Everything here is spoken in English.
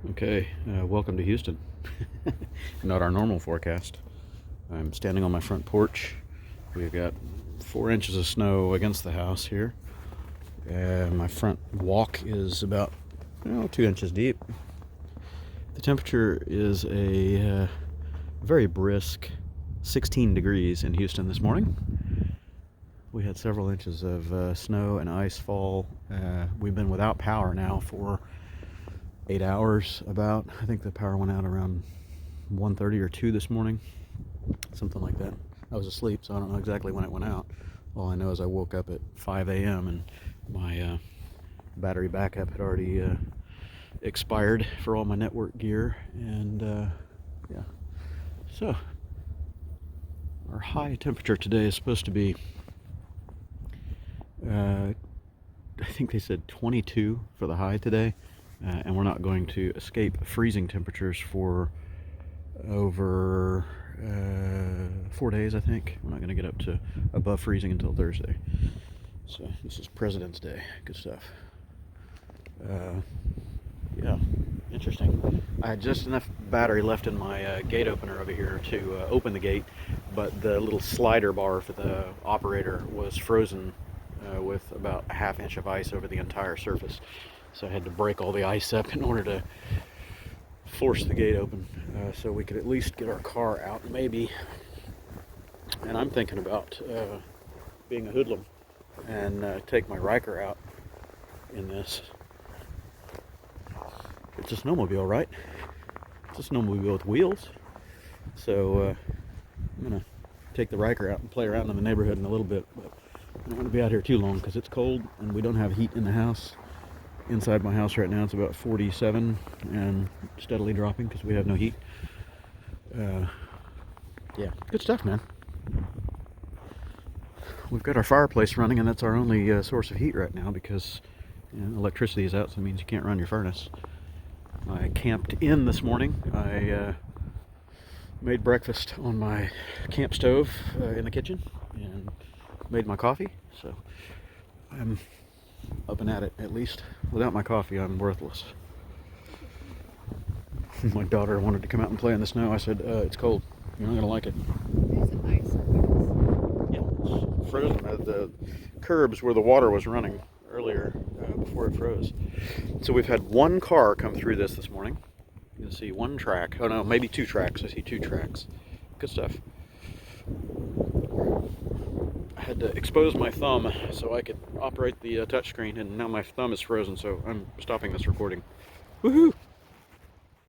Okay, welcome to Houston. Not our normal forecast. I'm standing on my front porch. We've got 4 inches of snow against the house here. My front walk is about 2 inches deep. The temperature is a very brisk 16 degrees in Houston this morning. We had several inches of snow and ice fall. We've been without power now for 8 hours about. I think the power went out around 1:30 or 2 this morning, something like that. I was asleep, so I don't know exactly when it went out. All I know is I woke up at 5 a.m. and my battery backup had already expired for all my network gear, and yeah. So our high temperature today is supposed to be I think they said 22 for the high today, and we're not going to escape freezing temperatures for over 4 days, I think. We're not going to get up to above freezing until Thursday. So this is President's Day. Good stuff. Yeah, interesting. I had just enough battery left in my gate opener over here to open the gate, but the little slider bar for the operator was frozen with about a ½ inch of ice over the entire surface. So I had to break all the ice up in order to force the gate open, so we could at least get our car out, maybe. And I'm thinking about being a hoodlum and take my Riker out in this. It's a snowmobile, right? It's a snowmobile with wheels. So I'm gonna take the Riker out and play around in the neighborhood in a little bit, but I don't want to be out here too long because it's cold and we don't have heat in the house. Inside my house right now it's about 47 and steadily dropping because we have no heat. Yeah, good stuff, man. We've got our fireplace running, and that's our only source of heat right now because electricity is out, so it means you can't run your furnace. I camped in this morning. I made breakfast on my camp stove in the kitchen and made my coffee, so I'm up and at it. At least without my coffee I'm worthless. My daughter wanted to come out and play in the snow. I said, it's cold, you're not gonna like it. Is it ice? Yeah, it's frozen at the curbs where the water was running earlier before it froze. So we've had one car come through this morning. You can see one track. Oh no, maybe 2 tracks. I see 2 tracks. Good stuff. I had to expose my thumb so I could operate the touchscreen, and now my thumb is frozen, so I'm stopping this recording. Woohoo!